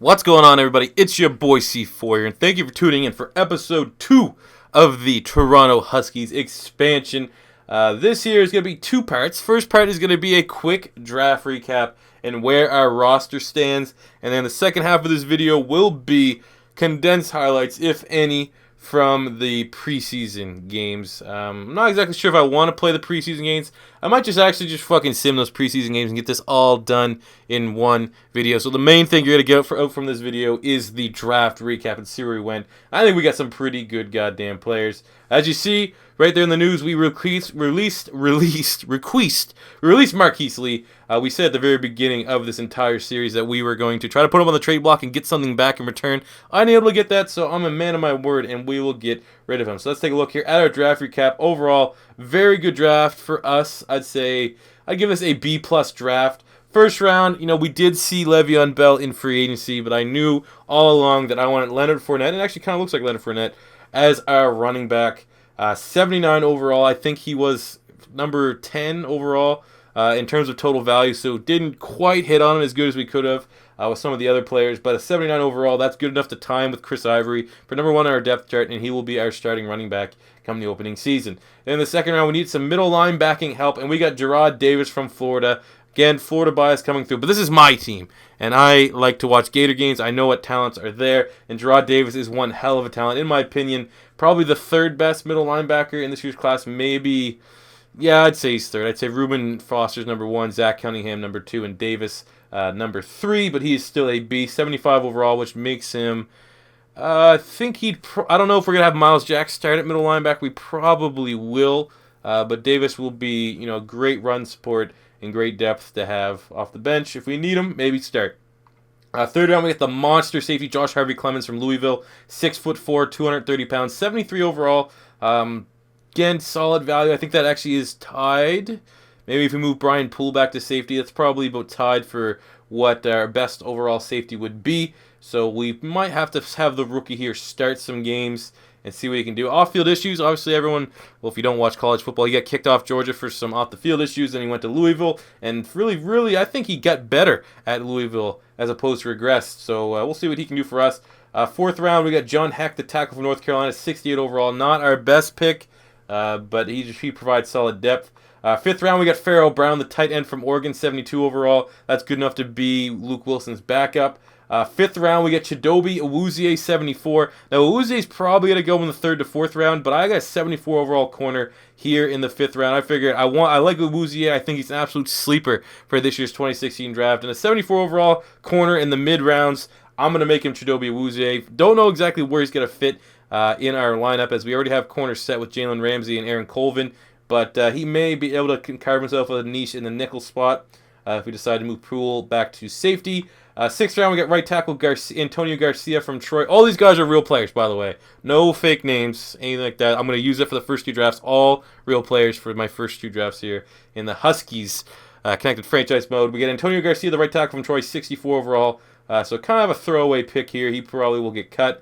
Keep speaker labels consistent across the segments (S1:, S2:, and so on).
S1: What's going on, everybody? It's your boy C4 here, and thank you for tuning in for episode 2 of the Toronto Huskies expansion. This here is going to be two parts. First part is going to be a quick draft recap and where our roster stands, and then the second half of this video will be condensed highlights, if any, from the preseason games. I'm not exactly sure if I want to play the preseason games. I might just fucking sim those preseason games and get this all done in one video. So the main thing you're going to get out from this video is the draft recap and see where we went. I think we got some pretty good goddamn players. As you see, right there in the news, we released Marquise Lee. We said at the very beginning of this entire series that we were going to try to put him on the trade block and get something back in return. I ain't able to get that, so I'm a man of my word, and we will get rid of him. So let's take a look here at our draft recap. Overall, very good draft for us. I'd give this a B+ draft. First round, we did see Le'Veon Bell in free agency, but I knew all along that I wanted Leonard Fournette. It actually kind of looks like Leonard Fournette as our running back. 79 overall. I think he was number 10 overall in terms of total value, so didn't quite hit on him as good as we could have with some of the other players. But a 79 overall, that's good enough to time with Chris Ivory for number 1 on our depth chart, and he will be our starting running back come the opening season. Then in the second round, we need some middle linebacking help, and we got Jarrad Davis from Florida. Again, Florida bias coming through, but this is my team, and I like to watch Gator games. I know what talents are there, and Jarrad Davis is one hell of a talent. In my opinion, probably the third best middle linebacker in this year's class. Maybe, yeah, I'd say he's third. I'd say Reuben Foster's number 1, Zach Cunningham number 2, and Davis number 3, but he is still a B, 75 overall, which makes him, I think I don't know if we're going to have Miles Jack start at middle linebacker. We probably will, but Davis will be, great run support and great depth to have off the bench. If we need him, maybe start. Third round, we get the monster safety, Josh Harvey-Clemons from Louisville. 6'4", 230 pounds, 73 overall. Again, solid value. I think that actually is tied. Maybe if we move Brian Poole back to safety, that's probably about tied for what our best overall safety would be. So we might have to have the rookie here start some games and see what he can do. Off-field issues, obviously everyone, well, if you don't watch college football, he got kicked off Georgia for some off-the-field issues, then he went to Louisville, and really, I think he got better at Louisville as opposed to regressed. So we'll see what he can do for us. Fourth round, we got John Heck, the tackle from North Carolina, 68 overall. Not our best pick, but he provides solid depth. Fifth round, we got Pharaoh Brown, the tight end from Oregon, 72 overall. That's good enough to be Luke Wilson's backup. Fifth round, we get Chidobe Awuzie, 74. Now, Awuzie's probably going to go in the third to fourth round, but I got 74 overall corner here in the fifth round. I figured I like Awuzie. I think he's an absolute sleeper for this year's 2016 draft. And a 74 overall corner in the mid-rounds, I'm going to make him Chidobe Awuzie. Don't know exactly where he's going to fit in our lineup, as we already have corners set with Jalen Ramsey and Aaron Colvin, but he may be able to carve himself a niche in the nickel spot if we decide to move Poole back to safety. Sixth round, we got right tackle Antonio Garcia from Troy. All these guys are real players, by the way. No fake names, anything like that. I'm going to use it for the first 2 drafts. All real players for my first 2 drafts here in the Huskies connected franchise mode. We get Antonio Garcia, the right tackle from Troy, 64 overall. So kind of a throwaway pick here. He probably will get cut.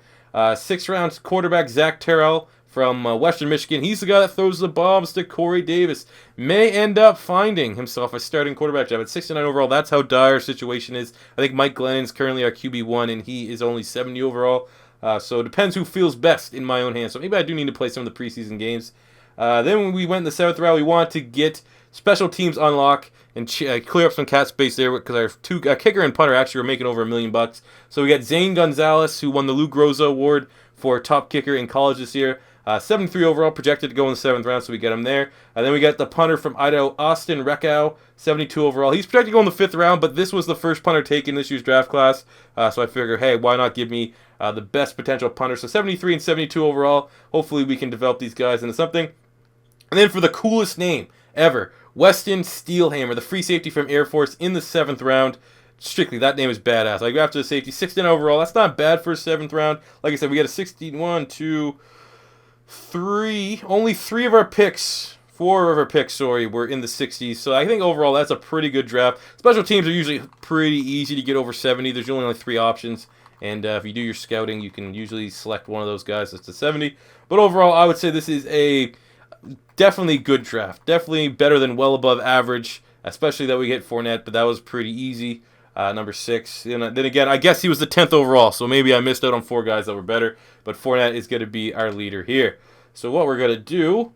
S1: Sixth round, quarterback Zach Terrell from Western Michigan. He's the guy that throws the bombs to Corey Davis. May end up finding himself a starting quarterback job at 69 overall. That's how dire situation is. I think Mike Glennon's currently our QB1, and he is only 70 overall. So it depends who feels best in my own hands. So maybe I do need to play some of the preseason games. Then when we went in the 7th round, we wanted to get special teams unlock and clear up some cap space there because our 2 kicker and punter actually were making over $1 million. So we got Zane Gonzalez, who won the Lou Groza Award for top kicker in college this year. 73 overall, projected to go in the 7th round, so we get him there. And then we got the punter from Idaho, Austin Reckow, 72 overall. He's projected to go in the 5th round, but this was the first punter taken this year's draft class. So I figure, hey, why not give me the best potential punter? So 73 and 72 overall. Hopefully we can develop these guys into something. And then for the coolest name ever, Weston Steelhammer, the free safety from Air Force in the 7th round. Strictly, that name is badass. Like after the safety, 69 overall. That's not bad for a 7th round. Like I said, we got a 61, 2, 3. Only 4 of our picks, were in the 60s. So I think overall that's a pretty good draft. Special teams are usually pretty easy to get over 70. There's only 3 options. And if you do your scouting, you can usually select one of those guys that's to 70. But overall, I would say this is a definitely good draft. Definitely better than well above average, especially that we get Fournette, but that was pretty easy. number 6. And then again, I guess he was the 10th overall, so maybe I missed out on 4 guys that were better. But Fournette is going to be our leader here. So what we're going to do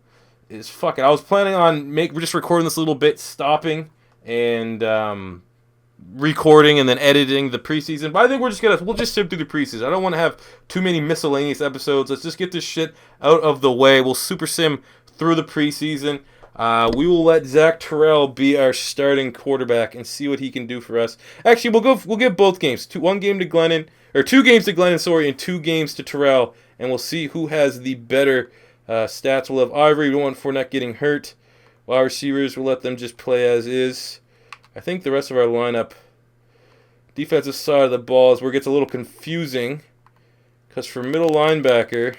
S1: is, fuck it. I was planning on we're just recording this a little bit, stopping, and recording and then editing the preseason. But I think we'll just sim through the preseason. I don't want to have too many miscellaneous episodes. Let's just get this shit out of the way. We'll super sim through the preseason. We will let Zach Terrell be our starting quarterback and see what he can do for us. Actually, we'll give both games. 2 games to Glennon, sorry, and 2 games to Terrell, and we'll see who has the better stats. We'll have Ivory. We don't want Fournette getting hurt. Wide receivers, we'll let them just play as is. I think the rest of our lineup, defensive side of the ball, is where it gets a little confusing. Because for middle linebacker,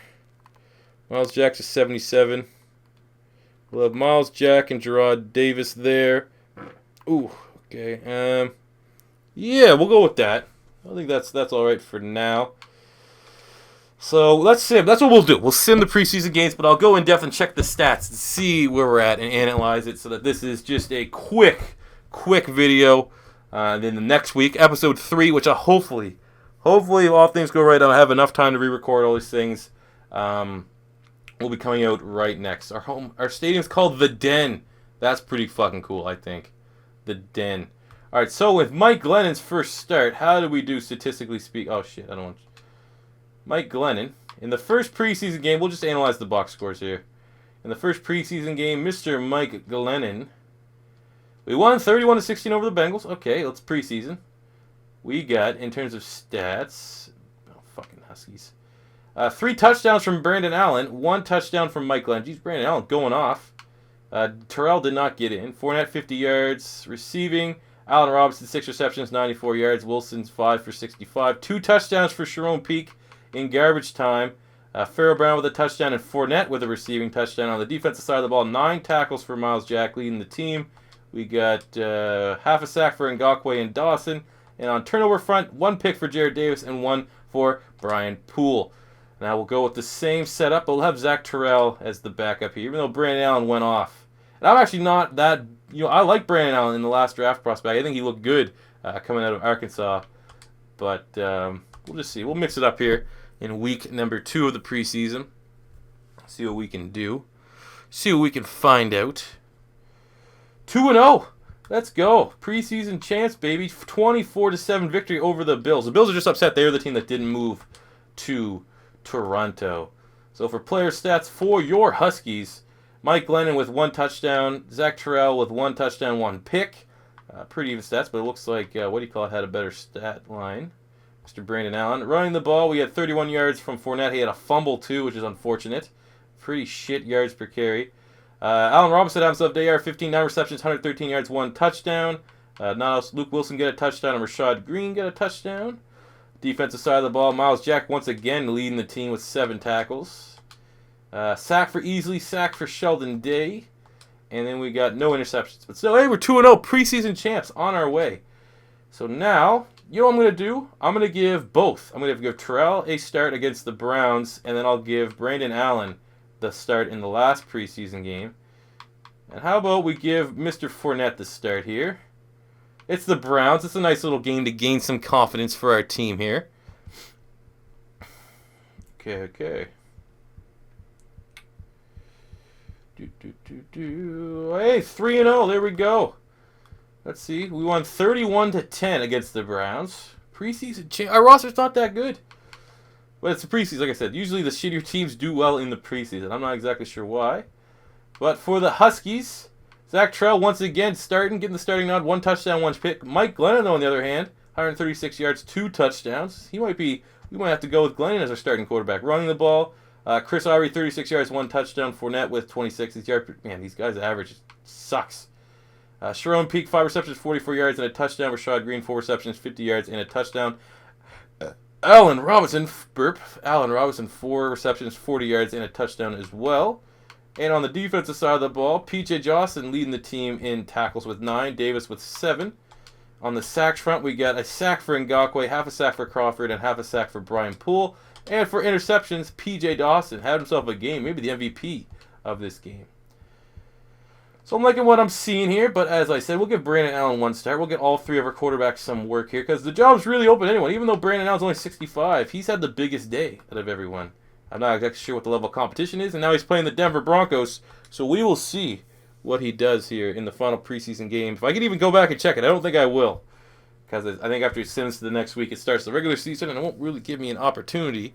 S1: Miles Jack's a 77. We'll have Miles Jack and Gerard Davis there. Ooh, okay. Yeah, we'll go with that. I think that's all right for now. So let's sim. That's what we'll do. We'll sim the preseason games, but I'll go in depth and check the stats to see where we're at and analyze it, so that this is just a quick video. Then the next week, episode 3, which I hopefully, if all things go right, I'll have enough time to re-record all these things. Will be coming out right next. Our stadium's called The Den. That's pretty fucking cool, I think. The Den. All right. So with Mike Glennon's first start, how did we do statistically speaking? Oh shit, I don't want. Mike Glennon, in the first preseason game, we'll just analyze the box scores here. In the first preseason game, Mr. Mike Glennon, we won 31-16 over the Bengals. Okay, let's preseason. We got, in terms of stats, fucking Huskies, 3 touchdowns from Brandon Allen, 1 touchdown from Mike Glennon. Jeez, Brandon Allen going off. Terrell did not get in. Fournette, 50 yards. Receiving, Allen Robinson, 6 receptions, 94 yards. Wilson's 5 for 65. 2 touchdowns for Sharon Peak in garbage time. Farrell Brown with a touchdown and Fournette with a receiving touchdown. On the defensive side of the ball, 9 tackles for Miles Jack leading the team. We got half a sack for Ngakoue and Dawson. And on turnover front, 1 pick for Jared Davis and 1 for Brian Poole. Now we'll go with the same setup, but we'll have Zach Terrell as the backup here, even though Brandon Allen went off. And I'm actually not that, I like Brandon Allen in the last draft prospect. I think he looked good coming out of Arkansas. But we'll just see. We'll mix it up here in week number 2 of the preseason. See what we can do. See what we can find out. 2-0. Let's go. Preseason champs, baby. 24-7 victory over the Bills. The Bills are just upset. They were the team that didn't move to Toronto. So for player stats for your Huskies, Mike Glennon with 1 touchdown. Zach Terrell with 1 touchdown, 1 pick. Pretty even stats, but it looks like, had a better stat line. Mr. Brandon Allen. Running the ball, we had 31 yards from Fournette. He had a fumble, too, which is unfortunate. Pretty shit yards per carry. Allen Robinson had himself day yard, 15, 9 receptions, 113 yards, 1 touchdown. Luke Wilson get a touchdown, and Rashad Green get a touchdown. Defensive side of the ball, Miles Jack once again leading the team with 7 tackles. Sack for Easley, sack for Sheldon Day. And then we got no interceptions. But still, hey, we're 2-0, preseason champs on our way. So now, you know what I'm going to do? I'm going to give both. I'm going to give Terrell a start against the Browns, and then I'll give Brandon Allen the start in the last preseason game. And how about we give Mr. Fournette the start here? It's the Browns. It's a nice little game to gain some confidence for our team here. Okay. Hey, 3-0. There we go. Let's see. We won 31-10 against the Browns. Preseason our roster's not that good. But it's a preseason, like I said. Usually the shittier teams do well in the preseason. I'm not exactly sure why. But for the Huskies, Zach Terrell once again getting the starting nod. 1 touchdown, 1 pick. Mike Glennon, though, on the other hand, 136 yards, 2 touchdowns. We might have to go with Glennon as our starting quarterback. Running the ball, Chris Ivory, 36 yards, 1 touchdown. Fournette with 26 yards. Man, these guys' average sucks. Sharon Peak, 5 receptions, 44 yards, and a touchdown. Rashad Green, 4 receptions, 50 yards, and a touchdown. Allen Robinson, 4 receptions, 40 yards, and a touchdown as well. And on the defensive side of the ball, P.J. Johnson leading the team in tackles with 9, Davis with 7. On the sacks front, we got a sack for Ngakoue, half a sack for Crawford, and half a sack for Brian Poole. And for interceptions, P.J. Dawson had himself a game, maybe the MVP of this game. So I'm liking what I'm seeing here, but as I said, we'll give Brandon Allen one start. We'll get all three of our quarterbacks some work here, because the job's really open anyway. Even though Brandon Allen's only 65, he's had the biggest day out of everyone. I'm not exactly sure what the level of competition is, and now he's playing the Denver Broncos, so we will see what he does here in the final preseason game. If I can even go back and check it, I don't think I will, because I think after he sends to the next week, it starts the regular season, and it won't really give me an opportunity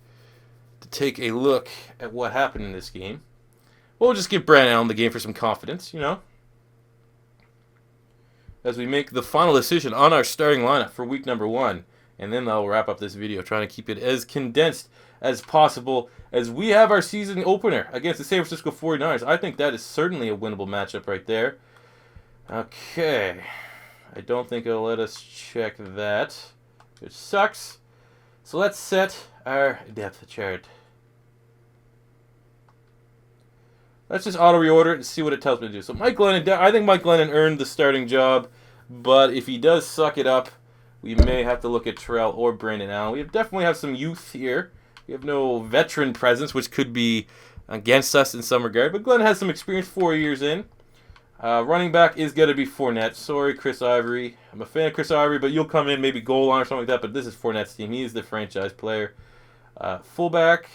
S1: to take a look at what happened in this game. We'll just give Brandon Allen the game for some confidence, you know, as we make the final decision on our starting lineup for week number 1. And then I'll wrap up this video, trying to keep it as condensed as possible, as we have our season opener against the San Francisco 49ers. I think that is certainly a winnable matchup right there. Okay. I don't think it'll let us check that, which sucks. So let's set our depth chart. Let's just auto-reorder it and see what it tells me to do. So Mike Glennon, I think Mike Glennon earned the starting job, but if he does suck it up, we may have to look at Terrell or Brandon Allen. We definitely have some youth here. We have no veteran presence, which could be against us in some regard, but Glennon has some experience 4 years in. Running back is going to be Fournette. Sorry, Chris Ivory. I'm a fan of Chris Ivory, but you'll come in maybe goal line or something like that, but this is Fournette's team. He is the franchise player. Fullback.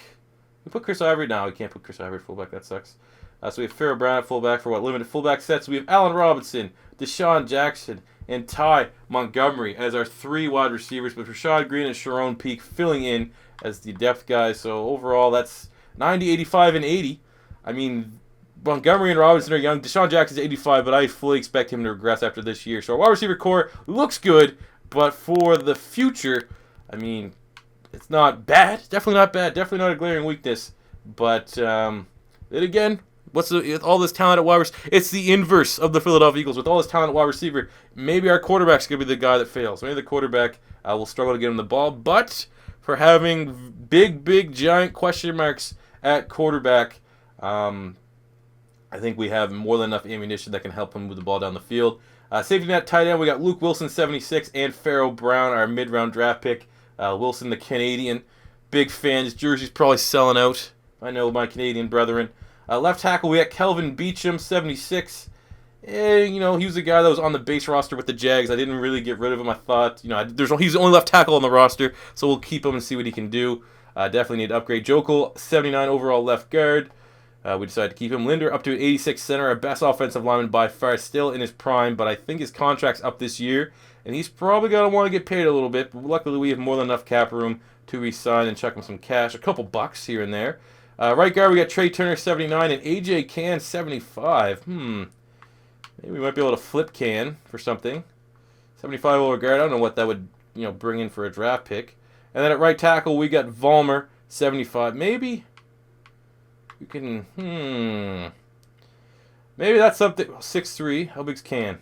S1: We put Chris Ivory? No, we can't put Chris Ivory at fullback. That sucks. So we have Pharaoh Brown at fullback for what limited fullback sets. We have Allen Robinson, Deshaun Jackson, and Ty Montgomery as our 3 wide receivers, with Rashad Green and Sharon Peak filling in as the depth guys. So overall, that's 90, 85, and 80. I mean, Montgomery and Robinson are young. Deshaun Jackson's 85, but I fully expect him to regress after this year. So our wide receiver core looks good, but for the future, I mean, it's not bad. Definitely not bad. Definitely not a glaring weakness. But then again, with all this talent at wide receiver? It's the inverse of the Philadelphia Eagles. With all this talent at wide receiver, maybe our quarterback's going to be the guy that fails. Maybe the quarterback will struggle to get him the ball. But for having big, giant question marks at quarterback, I think we have more than enough ammunition that can help him move the ball down the field. Safety net tight end, we got Luke Wilson, 76, and Pharaoh Brown, our mid-round draft pick. Wilson, the Canadian. Big fan. His jersey's probably selling out. I know my Canadian brethren. Left tackle, we got Kelvin Beachum, 76. You know, he was the guy that was on the base roster with the Jags. I didn't really get rid of him. I thought, you know, he's the only left tackle on the roster, so we'll keep him and see what he can do. Definitely need to upgrade. Jokel, 79 overall left guard. We decided to keep him. Linder up to an 86 center, our best offensive lineman by far, still in his prime, but I think his contract's up this year, and he's probably going to want to get paid a little bit, but luckily we have more than enough cap room to re-sign and chuck him some cash, a couple bucks here and there. Right guard, we got Trey Turner, 79, and AJ Can, 75. Maybe we might be able to flip Can for something. 75 over guard, I don't know what that would, you know, bring in for a draft pick. And then at right tackle, we got Vollmer, 75. Maybe you can, maybe that's something. 6'3", how big's Can?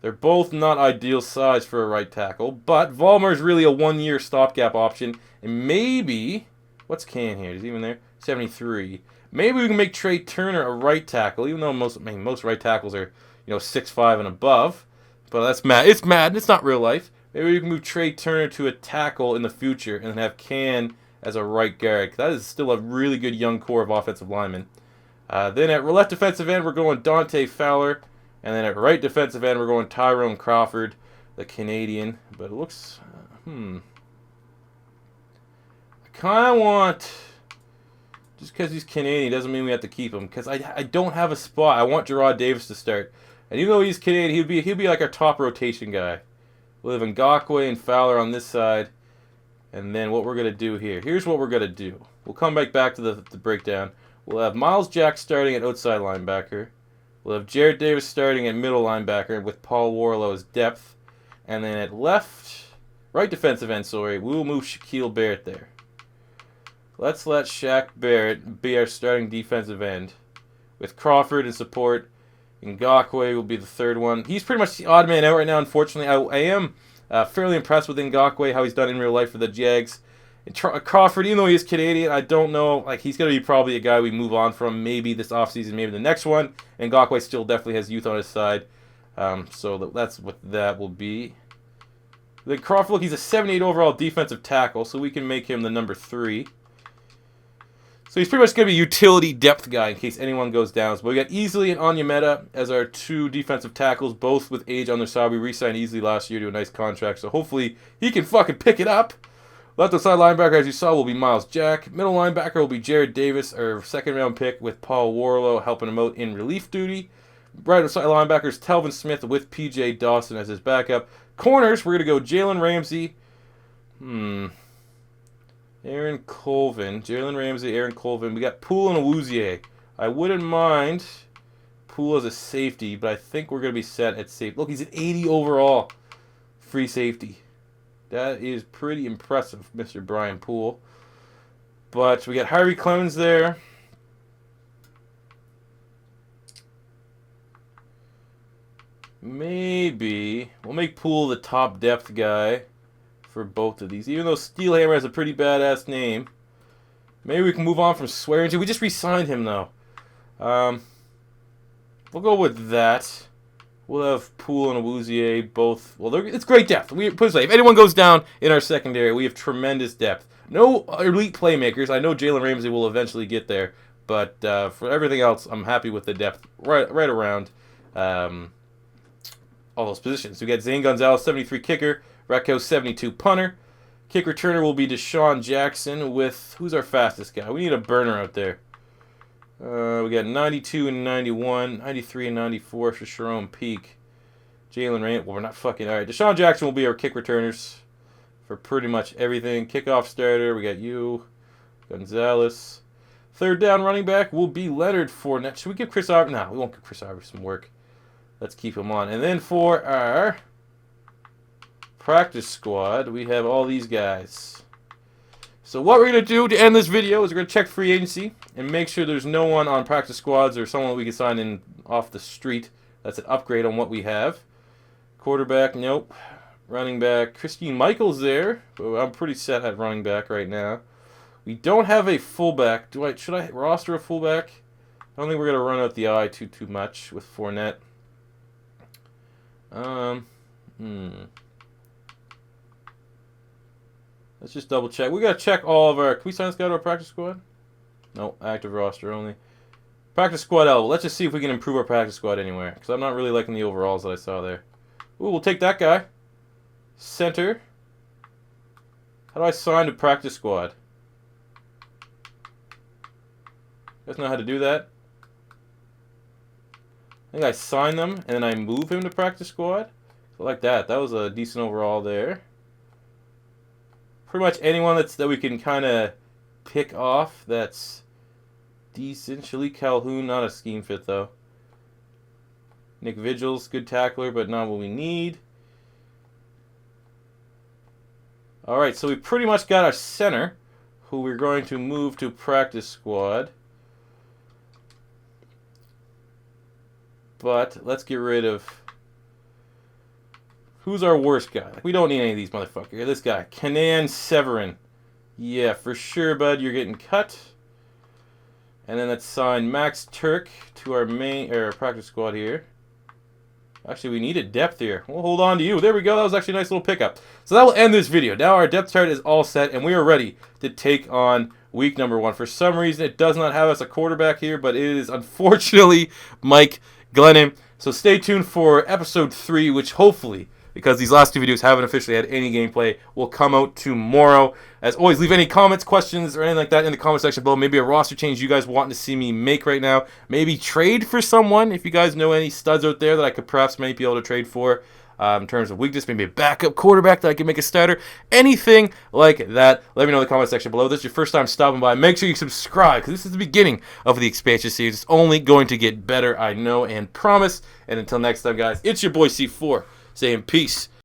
S1: They're both not ideal size for a right tackle, but Vollmer is really a 1-year stopgap option, and maybe, what's Can here? Is he even there? 73. Maybe we can make Trey Turner a right tackle, even though most right tackles are, you know, 6'5" and above. But that's Madden. It's Madden. It's not real life. Maybe we can move Trey Turner to a tackle in the future and then have Can as a right guard. That is still a really good young core of offensive linemen. Then at left defensive end, we're going Dante Fowler. And then at right defensive end, we're going Tyrone Crawford, the Canadian. But it looks, I kind of want, just because he's Canadian doesn't mean we have to keep him. Because I don't have a spot. I want Gerard Davis to start. And even though he's Canadian, he'll be like our top rotation guy. We'll have Ngakoue and Fowler on this side. And then what we're going to do here. Here's what we're going to do. We'll come back to the breakdown. We'll have Miles Jack starting at outside linebacker. We'll have Jared Davis starting at middle linebacker with Paul Warlow as depth. And then at right defensive end, we will move Shaquille Barrett there. Let's let Shaq Barrett be our starting defensive end. With Crawford in support. Ngakoue will be the third one. He's pretty much the odd man out right now, unfortunately. I am fairly impressed with Ngakoue, how he's done in real life for the Jags. And Crawford, even though he is Canadian, I don't know. Like, he's going to be probably a guy we move on from maybe this offseason, maybe the next one. And Ngakoue still definitely has youth on his side. So that's what that will be. Then Crawford, look, he's a 78 overall defensive tackle, so we can make him the number 3. So he's pretty much going to be a utility depth guy in case anyone goes down. But we got Easley and Onyemata as our 2 defensive tackles, both with age on their side. We re-signed Easley last year to a nice contract, so hopefully he can fucking pick it up. Left side linebacker, as you saw, will be Miles Jack. Middle linebacker will be Jared Davis, our 2nd-round pick, with Paul Warlow helping him out in relief duty. Right side linebacker is Telvin Smith with P.J. Dawson as his backup. Corners, we're going to go Jalen Ramsey. Aaron Colvin, Jalen Ramsey, Aaron Colvin. We got Poole and Awuzie. I wouldn't mind Poole as a safety, but I think we're going to be set at safety. Look, he's an 80 overall free safety. That is pretty impressive, Mr. Brian Poole. But we got Harvey-Clemons there. Maybe we'll make Poole the top depth guy for both of these, even though Steelhammer has a pretty badass name. Maybe we can move on from Swearingen. We just re-signed him, though. We'll go with that. We'll have Poole and Awuzie both. Well, it's great depth. We put it this way, if anyone goes down in our secondary, we have tremendous depth. No elite playmakers. I know Jalen Ramsey will eventually get there, but for everything else, I'm happy with the depth right around all those positions. We got Zane Gonzalez, 73 kicker. Recco, 72 punter. Kick returner will be Deshaun Jackson with... Who's our fastest guy? We need a burner out there. We got 92 and 91. 93 and 94 for Sharon Peak. Jalen Rain. Well, we're not fucking... Alright, Deshaun Jackson will be our kick returners for pretty much everything. Kickoff starter, we got you. Gonzalez. 3rd down running back will be Leonard Fournette. Should we give Chris Harvey... No, we won't give Chris Harvey some work. Let's keep him on. And then for our... practice squad, we have all these guys. So what we're going to do to end this video is we're going to check free agency and make sure there's no one on practice squads or someone that we can sign in off the street. That's an upgrade on what we have. Quarterback, nope. Running back, Christine Michaels there. But I'm pretty set at running back right now. We don't have a fullback. Should I roster a fullback? I don't think we're going to run out the eye too much with Fournette. Let's just double check. We gotta check all of our... Can we sign this guy to our practice squad? No, active roster only. Practice squad eligible. Let's just see if we can improve our practice squad anywhere. Because I'm not really liking the overalls that I saw there. Ooh, we'll take that guy. Center. How do I sign to practice squad? You guys know how to do that? I think I sign them and then I move him to practice squad. So like that. That was a decent overall there. Pretty much anyone that we can kind of pick off that's decent. Shalik Calhoun, not a scheme fit though. Nick Vigils, good tackler, but not what we need. Alright, so we pretty much got our center, who we're going to move to practice squad. But let's get rid of... Who's our worst guy? We don't need any of these motherfuckers. This guy, Kenan Severin. Yeah, for sure, bud. You're getting cut. And then let's sign Max Turk to our practice squad here. Actually, we needed depth here. We'll hold on to you. There we go. That was actually a nice little pickup. So that will end this video. Now our depth chart is all set, and we are ready to take on week number 1. For some reason, it does not have us a quarterback here, but it is unfortunately Mike Glennon. So stay tuned for episode 3, which hopefully, because these last 2 videos haven't officially had any gameplay, will come out tomorrow. As always, leave any comments, questions, or anything like that in the comment section below. Maybe a roster change you guys want to see me make right now. Maybe trade for someone, if you guys know any studs out there that I could perhaps maybe be able to trade for. In terms of weakness, maybe a backup quarterback that I can make a starter. Anything like that, let me know in the comment section below. If this is your first time stopping by, make sure you subscribe, because this is the beginning of the expansion series. It's only going to get better, I know and promise. And until next time, guys, it's your boy C4 saying peace.